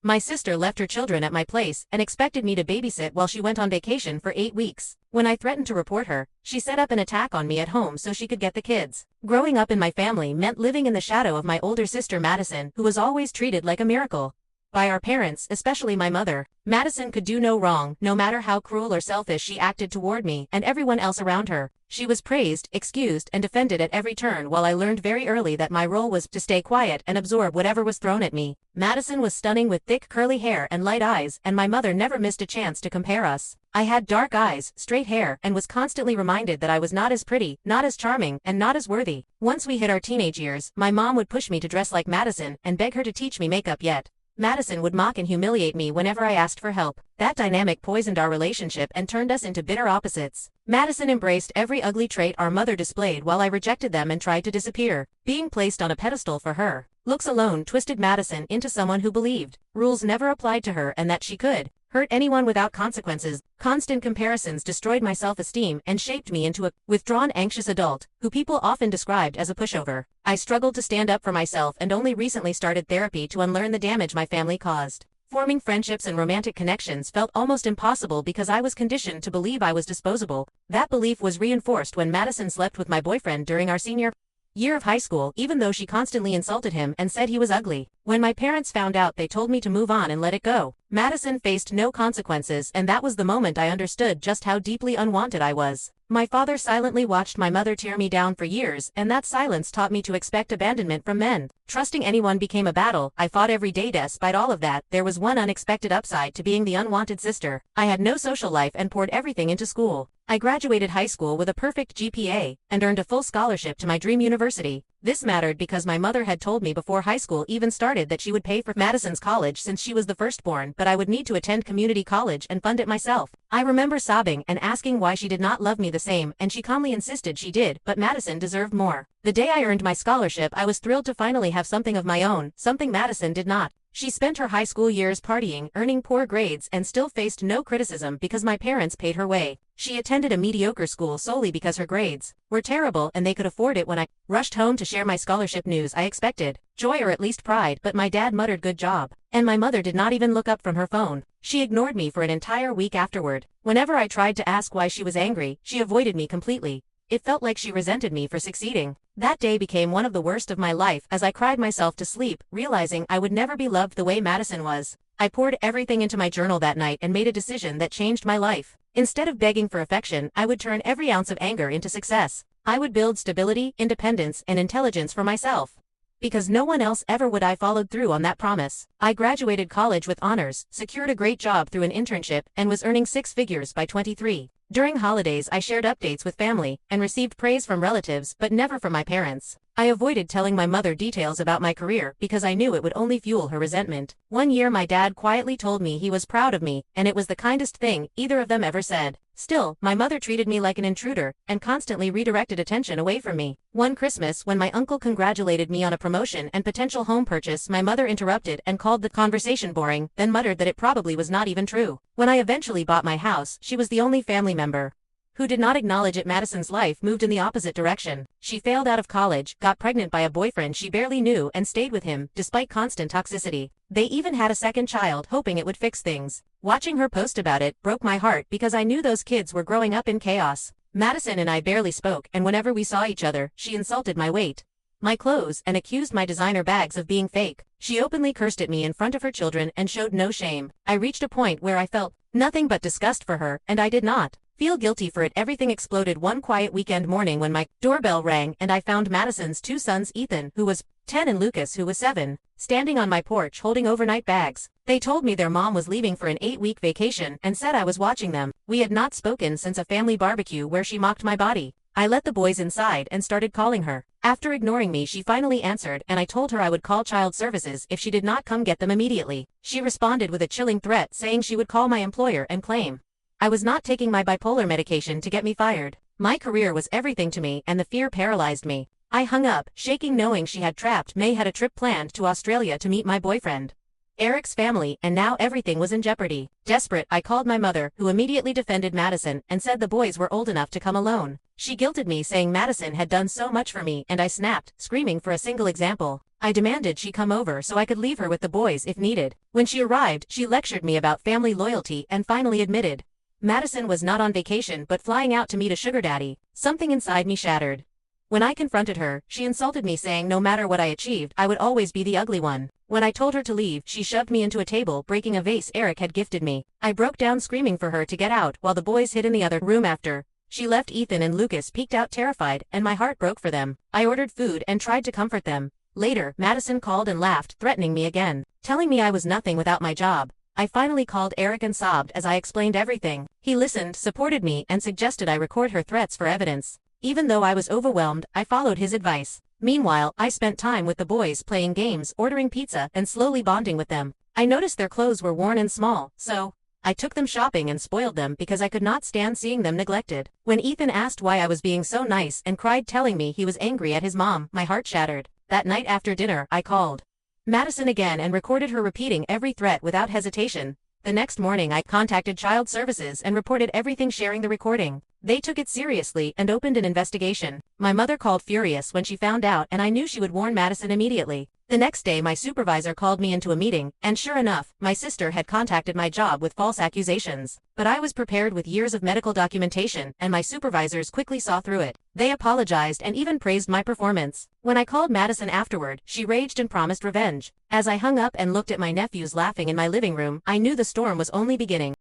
My sister left her children at my place and expected me to babysit while she went on vacation for 8 weeks. When I threatened to report her, she set up an attack on me at home so she could get the kids. Growing up in my family meant living in the shadow of my older sister Madison, who was always treated like a miracle by our parents, especially my mother. Madison could do no wrong, no matter how cruel or selfish she acted toward me and everyone else around her. She was praised, excused, and defended at every turn, while I learned very early that my role was to stay quiet and absorb whatever was thrown at me. Madison was stunning with thick curly hair and light eyes, and my mother never missed a chance to compare us. I had dark eyes, straight hair, and was constantly reminded that I was not as pretty, not as charming, and not as worthy. Once we hit our teenage years, my mom would push me to dress like Madison and beg her to teach me makeup, yet Madison would mock and humiliate me whenever I asked for help. That dynamic poisoned our relationship and turned us into bitter opposites. Madison embraced every ugly trait our mother displayed while I rejected them and tried to disappear. Being placed on a pedestal for her looks alone twisted Madison into someone who believed rules never applied to her and that she could hurt anyone without consequences. Constant comparisons destroyed my self-esteem and shaped me into a withdrawn, anxious adult, who people often described as a pushover. I struggled to stand up for myself and only recently started therapy to unlearn the damage my family caused. Forming friendships and romantic connections felt almost impossible because I was conditioned to believe I was disposable. That belief was reinforced when Madison slept with my boyfriend during our senior year of high school, even though she constantly insulted him and said he was ugly. When my parents found out, they told me to move on and let it go. Madison faced no consequences, and that was the moment I understood just how deeply unwanted I was. My father silently watched my mother tear me down for years, and that silence taught me to expect abandonment from men. Trusting anyone became a battle I fought every day. Despite all of that, there was one unexpected upside to being the unwanted sister. I had no social life and poured everything into school. I graduated high school with a perfect GPA and earned a full scholarship to my dream university. This mattered because my mother had told me before high school even started that she would pay for Madison's college since she was the firstborn, but I would need to attend community college and fund it myself. I remember sobbing and asking why she did not love me the same, and she calmly insisted she did, but Madison deserved more. The day I earned my scholarship, I was thrilled to finally have something of my own, something Madison did not. She spent her high school years partying, earning poor grades, and still faced no criticism because my parents paid her way. She attended a mediocre school solely because her grades were terrible and they could afford it. When I rushed home to share my scholarship news, I expected joy or at least pride, but my dad muttered "good job," and my mother did not even look up from her phone. She ignored me for an entire week afterward. Whenever I tried to ask why she was angry, she avoided me completely. It felt like she resented me for succeeding. That day became one of the worst of my life as I cried myself to sleep, realizing I would never be loved the way Madison was. I poured everything into my journal that night and made a decision that changed my life. Instead of begging for affection, I would turn every ounce of anger into success. I would build stability, independence, and intelligence for myself. Because no one else ever would. I followed through on that promise. I graduated college with honors, secured a great job through an internship, and was earning 6 figures by 23. During holidays, I shared updates with family and received praise from relatives, but never from my parents. I avoided telling my mother details about my career because I knew it would only fuel her resentment. One year, my dad quietly told me he was proud of me, and it was the kindest thing either of them ever said. Still, my mother treated me like an intruder and constantly redirected attention away from me. One Christmas, when my uncle congratulated me on a promotion and potential home purchase, my mother interrupted and called the conversation boring, then muttered that it probably was not even true. When I eventually bought my house, she was the only family member who did not acknowledge it. Madison's life moved in the opposite direction. She failed out of college, got pregnant by a boyfriend she barely knew, and stayed with him, despite constant toxicity. They even had a second child, hoping it would fix things. Watching her post about it broke my heart because I knew those kids were growing up in chaos. Madison and I barely spoke, and whenever we saw each other, she insulted my weight, my clothes, and accused my designer bags of being fake. She openly cursed at me in front of her children and showed no shame. I reached a point where I felt nothing but disgust for her, and I did not feel guilty for it. Everything exploded one quiet weekend morning when my doorbell rang and I found Madison's 2 sons, Ethan, who was 10, and Lucas, who was 7, standing on my porch holding overnight bags. They told me their mom was leaving for an 8-week vacation and said I was watching them. We had not spoken since a family barbecue where she mocked my body. I let the boys inside and started calling her. After ignoring me, she finally answered, and I told her I would call child services if she did not come get them immediately. She responded with a chilling threat, saying she would call my employer and claim I was not taking my bipolar medication to get me fired. My career was everything to me, and the fear paralyzed me. I hung up, shaking, knowing she had trapped May had a trip planned to Australia to meet my boyfriend. Eric's family, and now everything was in jeopardy. Desperate, I called my mother, who immediately defended Madison and said the boys were old enough to come alone. She guilted me, saying Madison had done so much for me, and I snapped, screaming for a single example. I demanded she come over so I could leave her with the boys if needed. When she arrived, she lectured me about family loyalty and finally admitted Madison was not on vacation but flying out to meet a sugar daddy. Something inside me shattered. When I confronted her, she insulted me, saying no matter what I achieved, I would always be the ugly one. When I told her to leave, she shoved me into a table, breaking a vase Eric had gifted me. I broke down screaming for her to get out, while the boys hid in the other room after she left. Ethan and Lucas peeked out terrified, and my heart broke for them. I ordered food and tried to comfort them. Later, Madison called and laughed, threatening me again, telling me I was nothing without my job. I finally called Eric and sobbed as I explained everything. He listened, supported me, and suggested I record her threats for evidence. Even though I was overwhelmed, I followed his advice. Meanwhile, I spent time with the boys playing games, ordering pizza, and slowly bonding with them. I noticed their clothes were worn and small, so I took them shopping and spoiled them because I could not stand seeing them neglected. When Ethan asked why I was being so nice and cried, telling me he was angry at his mom, my heart shattered. That night after dinner, I called Madison again and recorded her repeating every threat without hesitation. The next morning, I contacted Child Services and reported everything, sharing the recording. They took it seriously and opened an investigation. My mother called furious when she found out, and I knew she would warn Madison immediately. The next day, my supervisor called me into a meeting, and sure enough, my sister had contacted my job with false accusations. But I was prepared with years of medical documentation, and my supervisors quickly saw through it. They apologized and even praised my performance. When I called Madison afterward, she raged and promised revenge. As I hung up and looked at my nephews laughing in my living room, I knew the storm was only beginning.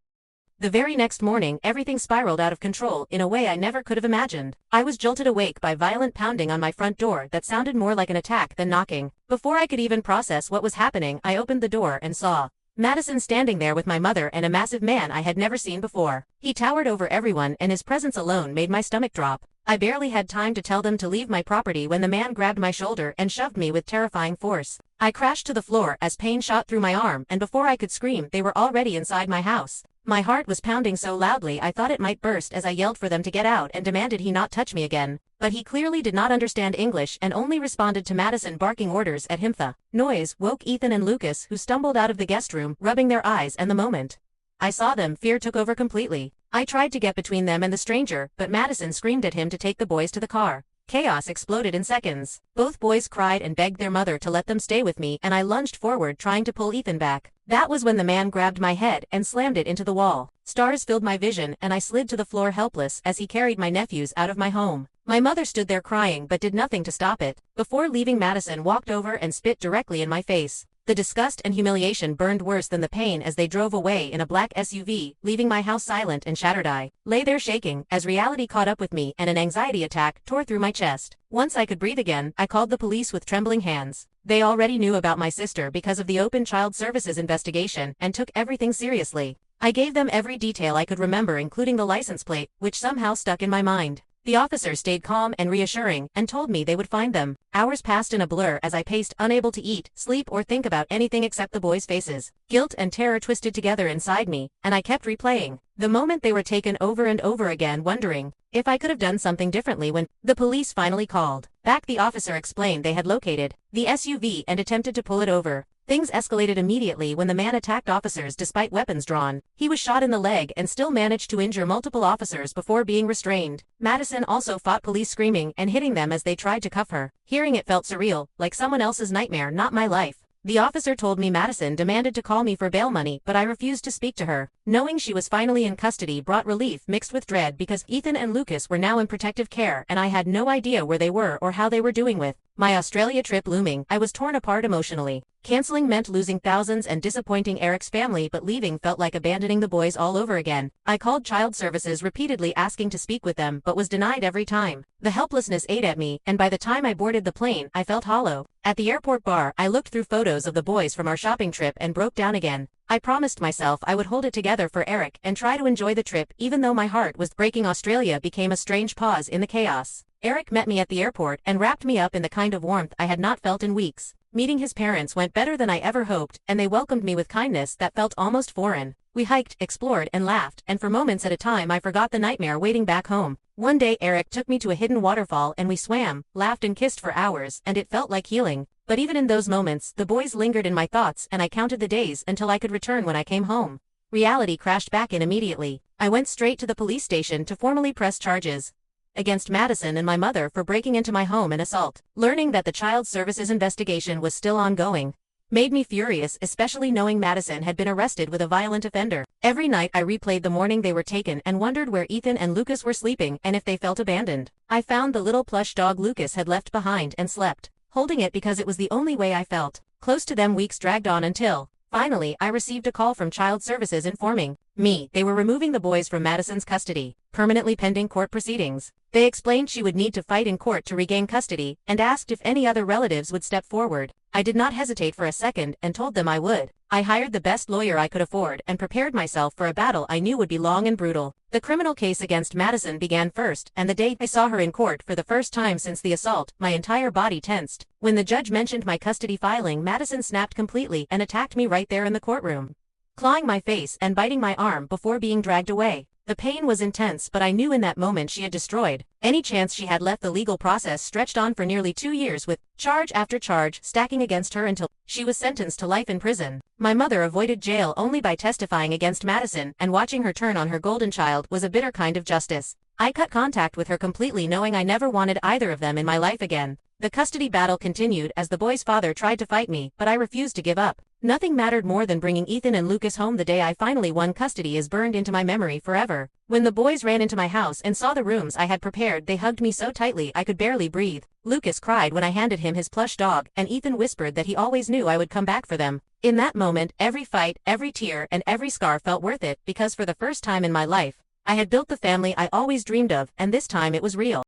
The very next morning, everything spiraled out of control in a way I never could have imagined. I was jolted awake by violent pounding on my front door that sounded more like an attack than knocking. Before I could even process what was happening, I opened the door and saw Madison standing there with my mother and a massive man I had never seen before. He towered over everyone, and his presence alone made my stomach drop. I barely had time to tell them to leave my property when the man grabbed my shoulder and shoved me with terrifying force. I crashed to the floor as pain shot through my arm, and before I could scream, they were already inside my house. My heart was pounding so loudly I thought it might burst as I yelled for them to get out and demanded he not touch me again. But he clearly did not understand English and only responded to Madison barking orders at him. The noise woke Ethan and Lucas, who stumbled out of the guest room, rubbing their eyes, and the moment I saw them, fear took over completely. I tried to get between them and the stranger, but Madison screamed at him to take the boys to the car. Chaos exploded in seconds. Both boys cried and begged their mother to let them stay with me, and I lunged forward trying to pull Ethan back. That was when the man grabbed my head and slammed it into the wall. Stars filled my vision, and I slid to the floor helpless as he carried my nephews out of my home. My mother stood there crying but did nothing to stop it. Before leaving, Madison walked over and spit directly in my face. The disgust and humiliation burned worse than the pain as they drove away in a black SUV, leaving my house silent and shattered. I lay there shaking as reality caught up with me and an anxiety attack tore through my chest. Once I could breathe again, I called the police with trembling hands. They already knew about my sister because of the open Child Services investigation and took everything seriously. I gave them every detail I could remember, including the license plate, which somehow stuck in my mind. The officer stayed calm and reassuring and told me they would find them. Hours passed in a blur as I paced, unable to eat, sleep, or think about anything except the boys' faces. Guilt and terror twisted together inside me, and I kept replaying the moment they were taken over and over again, wondering if I could have done something differently. When the police finally called back, the officer explained they had located the SUV and attempted to pull it over. Things escalated immediately when the man attacked officers despite weapons drawn. He was shot in the leg and still managed to injure multiple officers before being restrained. Madison also fought police, screaming and hitting them as they tried to cuff her. Hearing it felt surreal, like someone else's nightmare, not my life. The officer told me Madison demanded to call me for bail money, but I refused to speak to her. Knowing she was finally in custody brought relief mixed with dread because Ethan and Lucas were now in protective care, and I had no idea where they were or how they were doing. With my Australia trip looming, I was torn apart emotionally. Canceling meant losing thousands and disappointing Eric's family, but leaving felt like abandoning the boys all over again. I called Child Services repeatedly asking to speak with them, but was denied every time. The helplessness ate at me, and by the time I boarded the plane, I felt hollow. At the airport bar, I looked through photos of the boys from our shopping trip and broke down again. I promised myself I would hold it together for Eric and try to enjoy the trip, even though my heart was breaking. Australia became a strange pause in the chaos. Eric met me at the airport and wrapped me up in the kind of warmth I had not felt in weeks. Meeting his parents went better than I ever hoped, and they welcomed me with kindness that felt almost foreign. We hiked, explored, and laughed, and for moments at a time I forgot the nightmare waiting back home. One day Eric took me to a hidden waterfall and we swam, laughed and kissed for hours, and it felt like healing. But even in those moments, the boys lingered in my thoughts and I counted the days until I could return when I came home. Reality crashed back in immediately. I went straight to the police station to formally press charges against Madison and my mother for breaking into my home and assault. Learning that the Child Services investigation was still ongoing made me furious, especially knowing Madison had been arrested with a violent offender. Every night I replayed the morning they were taken and wondered where Ethan and Lucas were sleeping and if they felt abandoned. I found the little plush dog Lucas had left behind and slept, holding it because it was the only way I felt close to them. Weeks dragged on until, finally, I received a call from Child Services informing me they were removing the boys from Madison's custody, permanently pending court proceedings. They explained she would need to fight in court to regain custody and asked if any other relatives would step forward. I did not hesitate for a second and told them I would. I hired the best lawyer I could afford and prepared myself for a battle I knew would be long and brutal. The criminal case against Madison began first, and the day I saw her in court for the first time since the assault, my entire body tensed. When the judge mentioned my custody filing, Madison snapped completely and attacked me right there in the courtroom, clawing my face and biting my arm before being dragged away. The pain was intense, but I knew in that moment she had destroyed any chance she had left. The legal process stretched on for nearly 2 years, with charge after charge stacking against her until she was sentenced to life in prison. My mother avoided jail only by testifying against Madison, and watching her turn on her golden child was a bitter kind of justice. I cut contact with her completely, knowing I never wanted either of them in my life again. The custody battle continued as the boy's father tried to fight me, but I refused to give up. Nothing mattered more than bringing Ethan and Lucas home. The day I finally won custody is burned into my memory forever. When the boys ran into my house and saw the rooms I had prepared, they hugged me so tightly I could barely breathe. Lucas cried when I handed him his plush dog, and Ethan whispered that he always knew I would come back for them. In that moment, every fight, every tear, and every scar felt worth it, because for the first time in my life, I had built the family I always dreamed of, and this time it was real.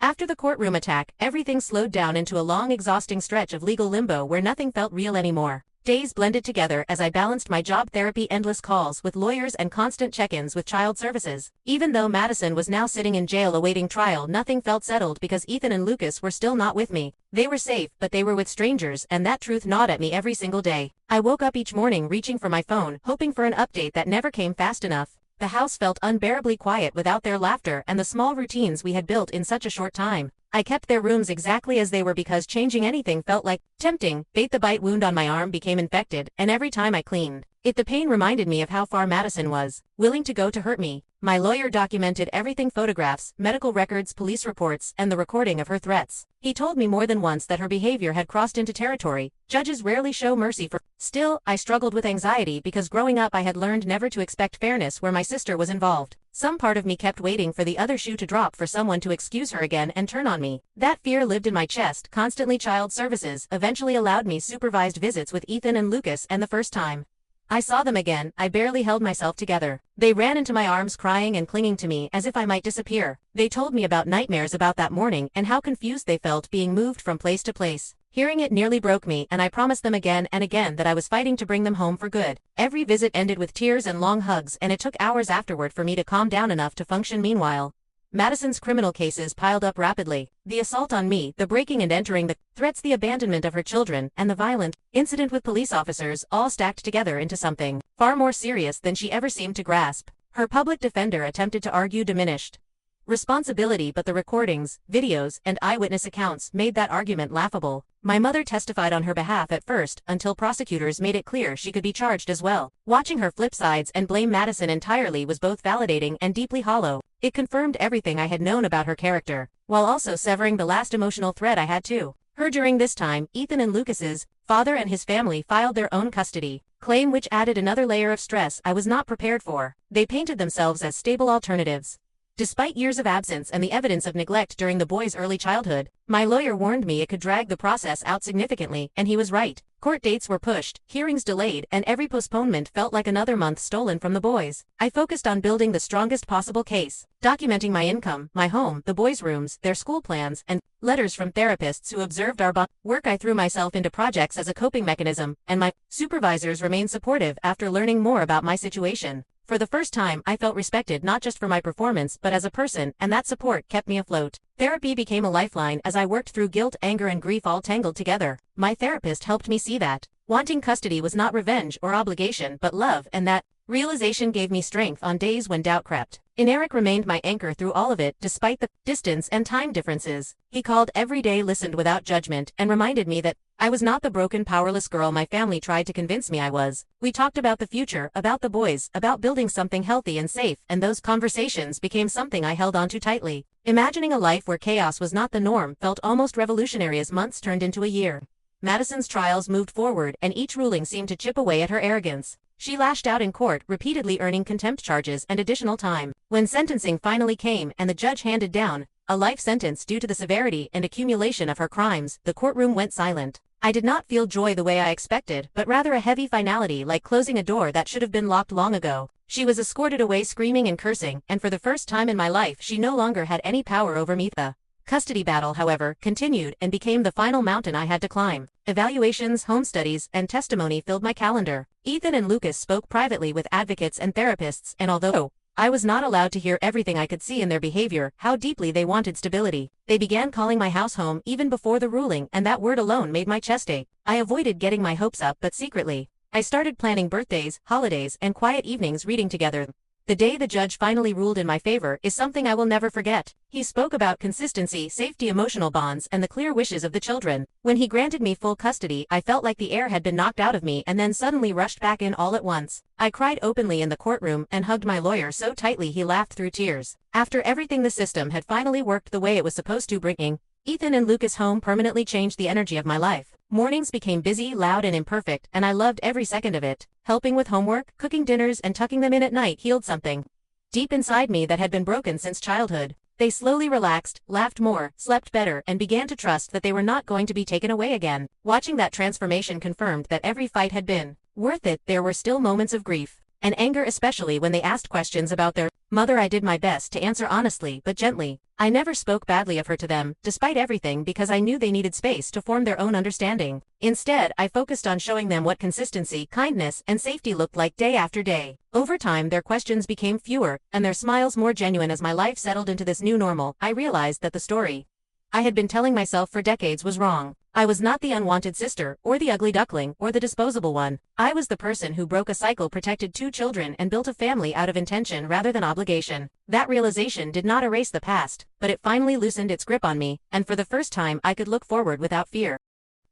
After the courtroom attack, everything slowed down into a long, exhausting stretch of legal limbo where nothing felt real anymore. Days blended together as I balanced my job, therapy, endless calls with lawyers, and constant check-ins with Child Services. Even though Madison was now sitting in jail awaiting trial, nothing felt settled because Ethan and Lucas were still not with me. They were safe, but they were with strangers, and that truth gnawed at me every single day. I woke up each morning reaching for my phone, hoping for an update that never came fast enough. The house felt unbearably quiet without their laughter and the small routines we had built in such a short time. I kept their rooms exactly as they were because changing anything felt like tempting. The bite wound on my arm became infected, and every time I cleaned it, the pain reminded me of how far Madison was willing to go to hurt me. My lawyer documented everything: photographs, medical records, police reports, and the recording of her threats. He told me more than once that her behavior had crossed into territory judges rarely show mercy for. Still, I struggled with anxiety because growing up I had learned never to expect fairness where my sister was involved. Some part of me kept waiting for the other shoe to drop, for someone to excuse her again and turn on me. That fear lived in my chest constantly. Child Services eventually allowed me supervised visits with Ethan and Lucas, and the first time I saw them again, I barely held myself together. They ran into my arms crying and clinging to me as if I might disappear. They told me about nightmares about that morning and how confused they felt being moved from place to place. Hearing it nearly broke me, and I promised them again and again that I was fighting to bring them home for good. Every visit ended with tears and long hugs, and it took hours afterward for me to calm down enough to function. Meanwhile, Madison's criminal cases piled up rapidly. The assault on me, the breaking and entering, the threats, the abandonment of her children, and the violent incident with police officers all stacked together into something far more serious than she ever seemed to grasp. Her public defender attempted to argue diminished responsibility, but the recordings, videos, and eyewitness accounts made that argument laughable. My mother testified on her behalf at first, until prosecutors made it clear she could be charged as well. Watching her flip sides and blame Madison entirely was both validating and deeply hollow. It confirmed everything I had known about her character, while also severing the last emotional thread I had to her. During this time, Ethan and Lucas's father and his family filed their own custody claim, which added another layer of stress I was not prepared for. They painted themselves as stable alternatives despite years of absence and the evidence of neglect during the boys' early childhood. My lawyer warned me it could drag the process out significantly, and he was right. Court dates were pushed, hearings delayed, and every postponement felt like another month stolen from the boys. I focused on building the strongest possible case, documenting my income, my home, the boys' rooms, their school plans, and letters from therapists who observed our work. I threw myself into projects as a coping mechanism, and my supervisors remained supportive after learning more about my situation. For the first time, I felt respected not just for my performance but as a person, and that support kept me afloat. Therapy became a lifeline as I worked through guilt, anger, and grief all tangled together. My therapist helped me see that wanting custody was not revenge or obligation but love, and that Realization gave me strength on days when doubt crept. Eric remained my anchor through all of it, despite the distance and time differences. He called every day, listened without judgment, and reminded me that I was not the broken, powerless girl my family tried to convince me I was. We talked about the future, about the boys, about building something healthy and safe, and those conversations became something I held onto tightly. Imagining a life where chaos was not the norm felt almost revolutionary as months turned into a year. Madison's trials moved forward, and each ruling seemed to chip away at her arrogance. She lashed out in court, repeatedly earning contempt charges and additional time. When sentencing finally came and the judge handed down a life sentence due to the severity and accumulation of her crimes, the courtroom went silent. I did not feel joy the way I expected, but rather a heavy finality, like closing a door that should have been locked long ago. She was escorted away screaming and cursing, and for the first time in my life she no longer had any power over me. The custody battle, however, continued and became the final mountain I had to climb. Evaluations, home studies, and testimony filled my calendar. Ethan and Lucas spoke privately with advocates and therapists, and although I was not allowed to hear everything, I could see in their behavior how deeply they wanted stability. They began calling my house home even before the ruling, and that word alone made my chest ache. I avoided getting my hopes up, but secretly, I started planning birthdays, holidays, and quiet evenings reading together. The day the judge finally ruled in my favor is something I will never forget. He spoke about consistency, safety, emotional bonds, and the clear wishes of the children. When he granted me full custody, I felt like the air had been knocked out of me and then suddenly rushed back in all at once. I cried openly in the courtroom and hugged my lawyer so tightly he laughed through tears. After everything, the system had finally worked the way it was supposed to, bringing Ethan and Lucas home permanently changed the energy of my life. Mornings became busy, loud, and imperfect, and I loved every second of it. Helping with homework, cooking dinners, and tucking them in at night healed something deep inside me that had been broken since childhood. They slowly relaxed, laughed more, slept better, and began to trust that they were not going to be taken away again. Watching that transformation confirmed that every fight had been worth it. There were still moments of grief and anger, especially when they asked questions about their mother. I did my best to answer honestly but gently. I never spoke badly of her to them, despite everything, because I knew they needed space to form their own understanding. Instead, I focused on showing them what consistency, kindness, and safety looked like day after day. Over time, their questions became fewer, and their smiles more genuine. As my life settled into this new normal, I realized that the story I had been telling myself for decades was wrong. I was not the unwanted sister, or the ugly duckling, or the disposable one. I was the person who broke a cycle, protected 2 children, and built a family out of intention rather than obligation. That realization did not erase the past, but it finally loosened its grip on me, and for the first time I could look forward without fear.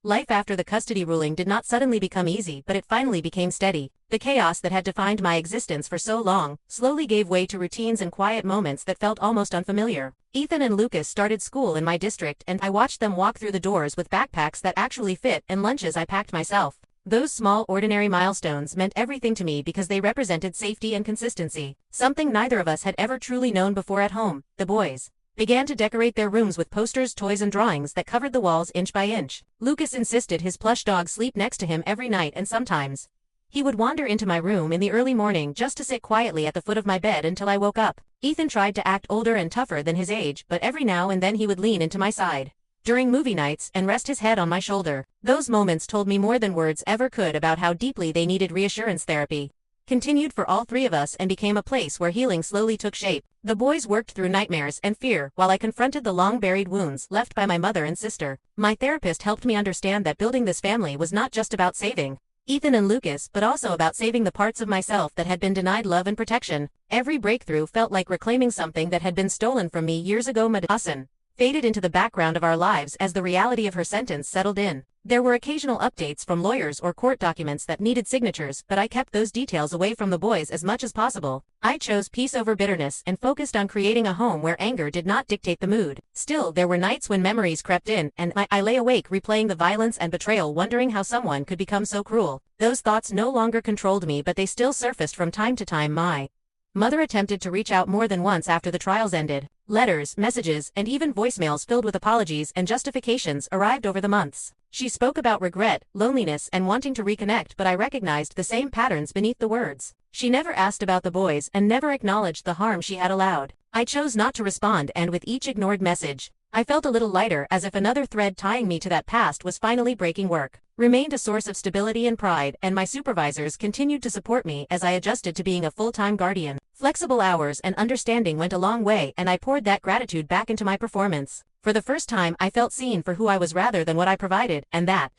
Life after the custody ruling did not suddenly become easy, but it finally became steady. The chaos that had defined my existence for so long slowly gave way to routines and quiet moments that felt almost unfamiliar. Ethan and Lucas started school in my district, and I watched them walk through the doors with backpacks that actually fit and lunches I packed myself. Those small, ordinary milestones meant everything to me because they represented safety and consistency, something neither of us had ever truly known before. At home, the boys began to decorate their rooms with posters, toys, and drawings that covered the walls inch by inch. Lucas insisted his plush dog sleep next to him every night, and sometimes he would wander into my room in the early morning just to sit quietly at the foot of my bed until I woke up. Ethan tried to act older and tougher than his age, but every now and then he would lean into my side during movie nights and rest his head on my shoulder. Those moments told me more than words ever could about how deeply they needed reassurance. Therapy continued for all 3 of us and became a place where healing slowly took shape. The boys worked through nightmares and fear while I confronted the long-buried wounds left by my mother and sister. My therapist helped me understand that building this family was not just about saving Ethan and Lucas, but also about saving the parts of myself that had been denied love and protection. Every breakthrough felt like reclaiming something that had been stolen from me years ago. Madison faded into the background of our lives as the reality of her sentence settled in. There were occasional updates from lawyers or court documents that needed signatures, but I kept those details away from the boys as much as possible. I chose peace over bitterness and focused on creating a home where anger did not dictate the mood. Still, there were nights when memories crept in, and I lay awake replaying the violence and betrayal, wondering how someone could become so cruel. Those thoughts no longer controlled me, but they still surfaced from time to time. My mother attempted to reach out more than once after the trials ended. Letters, messages, and even voicemails filled with apologies and justifications arrived over the months. She spoke about regret, loneliness, and wanting to reconnect, but I recognized the same patterns beneath the words. She never asked about the boys and never acknowledged the harm she had allowed. I chose not to respond, and with each ignored message, I felt a little lighter, as if another thread tying me to that past was finally breaking. Work remained a source of stability and pride, and my supervisors continued to support me as I adjusted to being a full-time guardian. Flexible hours and understanding went a long way, and I poured that gratitude back into my performance. For the first time, I felt seen for who I was rather than what I provided, and that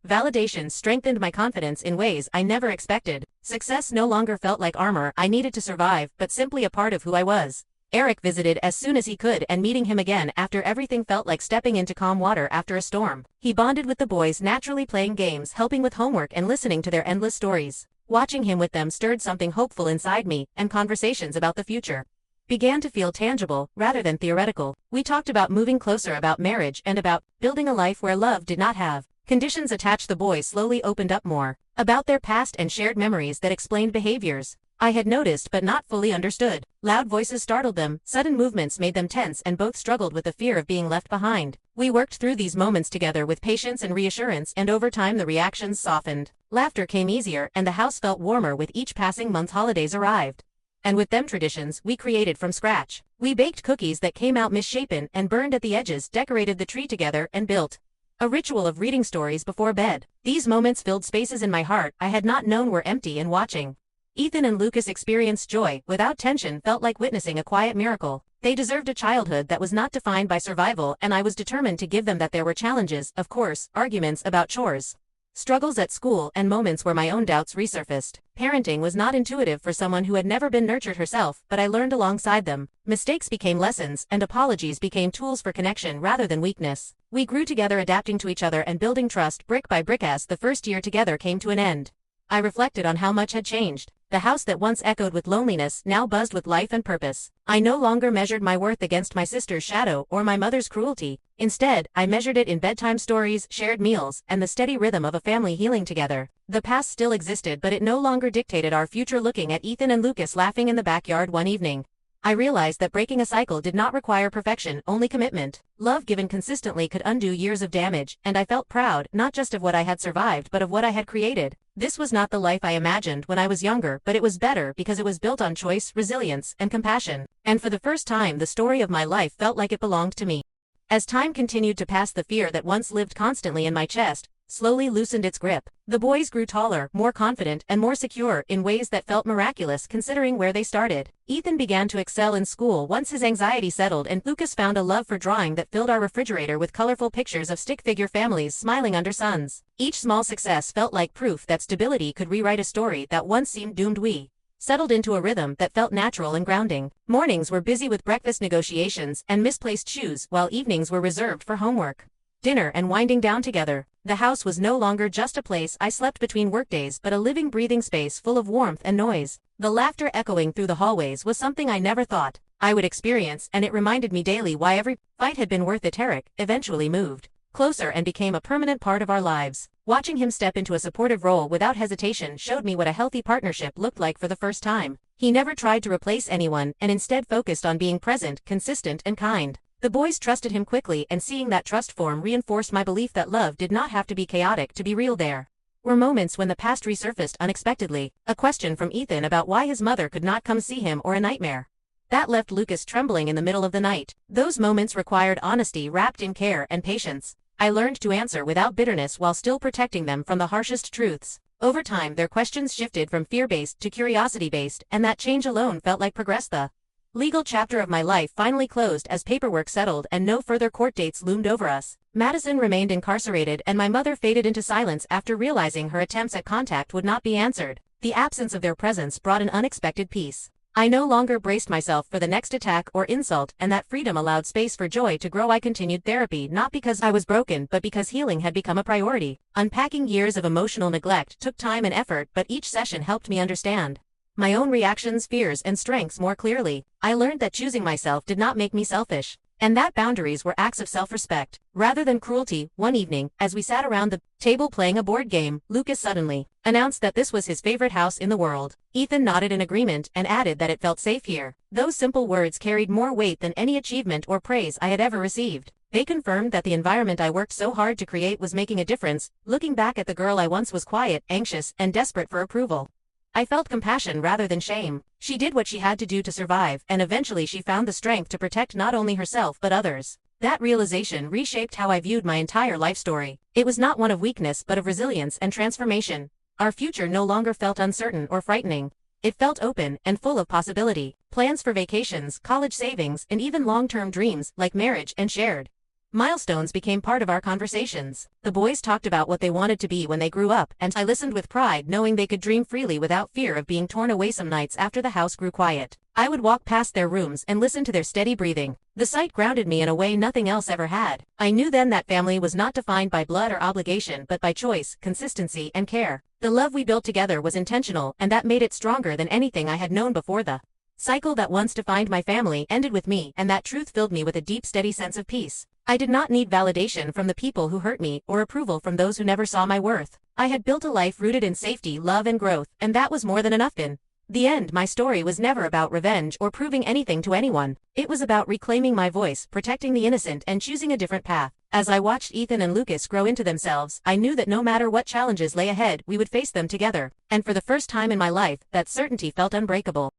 validation strengthened my confidence in ways I never expected. Success no longer felt like armor I needed to survive, but simply a part of who I was. Eric visited as soon as he could, and meeting him again after everything felt like stepping into calm water after a storm. He bonded with the boys, naturally playing games, helping with homework, and listening to their endless stories. Watching him with them stirred something hopeful inside me, and conversations about the future began to feel tangible, rather than theoretical. We talked about moving closer, about marriage, and about building a life where love did not have conditions attached. The boys slowly opened up more about their past and shared memories that explained behaviors I had noticed but not fully understood. Loud voices startled them, sudden movements made them tense, and both struggled with the fear of being left behind. We worked through these moments together with patience and reassurance, and over time the reactions softened. Laughter came easier, and the house felt warmer with each passing month. Holidays arrived, and with them traditions we created from scratch. We baked cookies that came out misshapen and burned at the edges, decorated the tree together, and built a ritual of reading stories before bed. These moments filled spaces in my heart I had not known were empty, and watching Ethan and Lucas experienced joy without tension felt like witnessing a quiet miracle. They deserved a childhood that was not defined by survival, and I was determined to give them that. There were challenges, of course, arguments about chores, struggles at school, and moments where my own doubts resurfaced. Parenting was not intuitive for someone who had never been nurtured herself, but I learned alongside them. Mistakes became lessons, and apologies became tools for connection rather than weakness. We grew together, adapting to each other and building trust brick by brick. As the first year together came to an end, I reflected on how much had changed. The house that once echoed with loneliness now buzzed with life and purpose. I no longer measured my worth against my sister's shadow or my mother's cruelty. Instead, I measured it in bedtime stories, shared meals, and the steady rhythm of a family healing together. The past still existed, but it no longer dictated our future. Looking at Ethan and Lucas laughing in the backyard one evening, I realized that breaking a cycle did not require perfection, only commitment. Love given consistently could undo years of damage, and I felt proud, not just of what I had survived but of what I had created. This was not the life I imagined when I was younger, but it was better because it was built on choice, resilience, and compassion. And for the first time, the story of my life felt like it belonged to me. As time continued to pass, the fear that once lived constantly in my chest slowly loosened its grip. The boys grew taller, more confident, and more secure in ways that felt miraculous considering where they started. Ethan began to excel in school once his anxiety settled, and Lucas found a love for drawing that filled our refrigerator with colorful pictures of stick figure families smiling under suns. Each small success felt like proof that stability could rewrite a story that once seemed doomed. We settled into a rhythm that felt natural and grounding. Mornings were busy with breakfast negotiations and misplaced shoes, while evenings were reserved for homework, dinner, and winding down together. The house was no longer just a place I slept between workdays, but a living, breathing space full of warmth and noise. The laughter echoing through the hallways was something I never thought I would experience, and it reminded me daily why every fight had been worth it. Eric eventually moved closer and became a permanent part of our lives. Watching him step into a supportive role without hesitation showed me what a healthy partnership looked like for the first time. He never tried to replace anyone, and instead focused on being present, consistent, and kind. The boys trusted him quickly, and seeing that trust form reinforced my belief that love did not have to be chaotic to be real. There were moments when the past resurfaced unexpectedly, a question from Ethan about why his mother could not come see him, or a nightmare that left Lucas trembling in the middle of the night. Those moments required honesty wrapped in care and patience. I learned to answer without bitterness while still protecting them from the harshest truths. Over time, their questions shifted from fear-based to curiosity-based, and that change alone felt like progress. The legal chapter of my life finally closed as paperwork settled and no further court dates loomed over us. Madison remained incarcerated, and my mother faded into silence after realizing her attempts at contact would not be answered. The absence of their presence brought an unexpected peace. I no longer braced myself for the next attack or insult, and that freedom allowed space for joy to grow. I continued therapy not because I was broken, but because healing had become a priority. Unpacking years of emotional neglect took time and effort, but each session helped me understand my own reactions, fears, and strengths more clearly. I learned that choosing myself did not make me selfish, and that boundaries were acts of self-respect rather than cruelty. One evening, as we sat around the table playing a board game, Lucas suddenly announced that this was his favorite house in the world. Ethan nodded in agreement and added that it felt safe here. Those simple words carried more weight than any achievement or praise I had ever received. They confirmed that the environment I worked so hard to create was making a difference. Looking back at the girl I once was, quiet, anxious, and desperate for approval, I felt compassion rather than shame. She did what she had to do to survive, and eventually she found the strength to protect not only herself but others. That realization reshaped how I viewed my entire life story. It was not one of weakness but of resilience and transformation. Our future no longer felt uncertain or frightening. It felt open and full of possibility. Plans for vacations, college savings, and even long-term dreams like marriage and shared Milestones became part of our conversations. The boys talked about what they wanted to be when they grew up, and I listened with pride knowing they could dream freely without fear of being torn away some nights after the house grew quiet. I would walk past their rooms and listen to their steady breathing. The sight grounded me in a way nothing else ever had. I knew then that family was not defined by blood or obligation but by choice, consistency, and care. The love we built together was intentional, and that made it stronger than anything I had known before. The cycle that once defined my family ended with me, and that truth filled me with a deep, steady sense of peace. I did not need validation from the people who hurt me or approval from those who never saw my worth. I had built a life rooted in safety, love, and growth, and that was more than enough. In the end, my story was never about revenge or proving anything to anyone. It was about reclaiming my voice, protecting the innocent, and choosing a different path. As I watched Ethan and Lucas grow into themselves, I knew that no matter what challenges lay ahead, we would face them together. And for the first time in my life, that certainty felt unbreakable.